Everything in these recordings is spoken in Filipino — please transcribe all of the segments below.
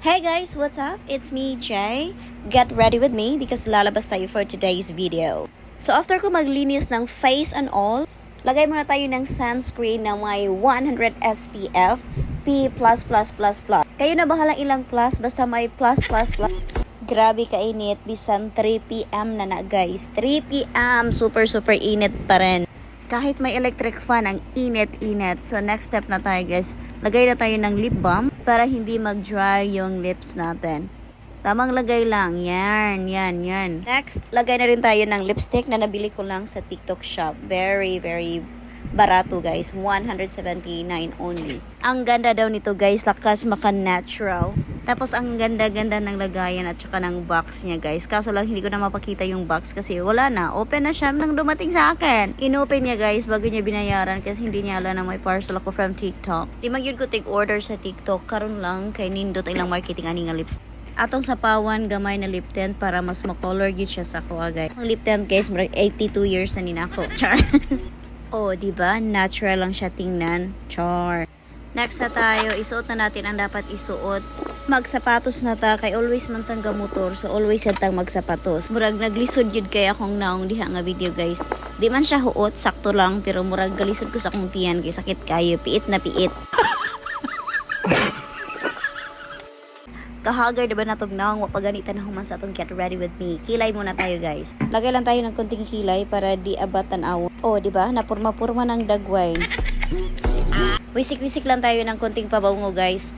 Hey guys, what's up? It's me, Jay. Get ready with me because lalabas tayo for today's video. So after ko maglinis ng face and all, lagay muna tayo ng sunscreen na may 100 SPF, P++++. Kayo na bahalang ilang plus, basta may plus. Grabe kainit, bisan 3 PM na guys. 3 PM, super init pa rin. Kahit may electric fan, ang init. So next step na tayo guys, lagay na tayo ng lip balm para hindi mag-dry yung lips natin. Tamang lagay lang, yan. Next, lagay na rin tayo ng lipstick na nabili ko lang sa TikTok shop. Very barato guys, 179 only. Ang ganda daw nito guys, lakas maka-natural. Tapos ang ganda-ganda ng lagayan at saka ng box niya guys. Kaso lang hindi ko na mapakita yung box kasi wala na. Open na siya nang dumating sa akin. Inopen niya guys bago niya binayaran kasi hindi niya alam na may parcel ako from TikTok. Di magyud ko take order sa TikTok. Karon lang kay nindot ilang marketing ani nga lips. Atong sapawan gamay na lip tint para mas ma-color gid siya sa kuha guys. Ang lip tint guys, 82 years na ninako. Char. Oh, di ba? Natural lang siya tingnan. Char. Next na tayo, isuot na natin ang dapat isuot. Magsapatos na ta, kay always man tang motor, so always yan tang magsapatos. Murag naglisod yun kay akong naong diha nga video guys. Di man siya huot, sakto lang, pero murag galisod ko sa akong tiyan, kay sakit kayo, piit na piit. Kahagar diba natog naong wapaganitan na human sa atong get ready with me. Kilay muna tayo guys. Lagay lang tayo ng konting kilay para di abat tanaw. Oh, diba? Napurma-purma ng dagway. Wisik-wisik lang tayo ng konting pabango guys.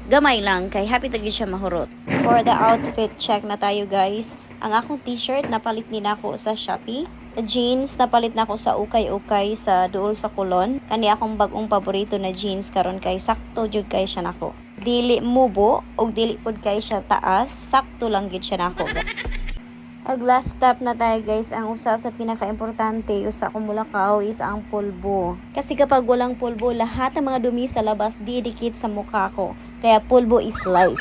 Gamay lang kay happy tagid siya mahurot. For the outfit check na tayo guys. Ang akong t-shirt napalit ni nako sa Shopee. The jeans napalit na ako sa ukay-ukay sa duol sa Kulon. Kani akong bagong paborito na jeans karon kay sakto jud kay siya nako. Dili mubo og dili pud kay siya taas, sakto lang gid siya nako. Ang last step na tayo guys, ang usa sa pinaka-importante usa ko mulakaw is ang pulbo. Kasi kapag walang pulbo, lahat ng mga dumi sa labas didikit sa mukha ko. Kaya pulbo is life.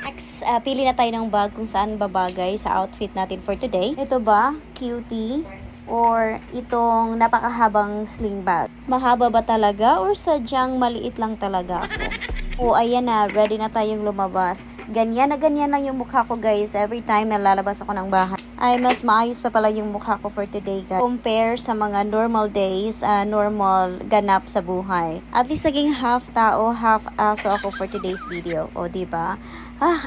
Next, pili na tayo ng bag kung saan babagay sa outfit natin for today. Ito ba? Cutie? Or itong napakahabang sling bag? Mahaba ba talaga or sadyang maliit lang talaga ako? O ayan na, ready na tayong lumabas. Ganyan lang yung mukha ko guys every time na lalabas ako ng bahay. Ay mas maayos pa pala yung mukha ko for today guys. Compare sa mga normal days, normal ganap sa buhay. At least naging half tao, half aso ako for today's video. O diba?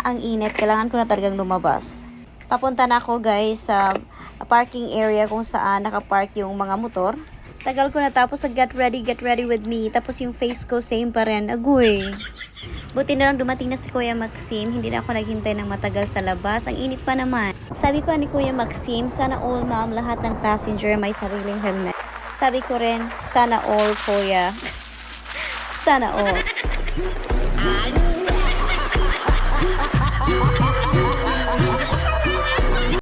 Ang init. Kailangan ko na talagang lumabas. Papunta na ako guys sa parking area kung saan nakapark yung mga motor. Tagal ko na tapos sa get ready with me. Tapos yung face ko same pa rin. Agoy. Buti na lang dumating na si Kuya Maxim. Hindi na ako naghintay ng matagal sa labas. Ang init pa naman. Sabi pa ni Kuya Maxim, sana all ma'am, lahat ng passenger may sariling helmet. Sabi ko rin, sana all Kuya. Sana all.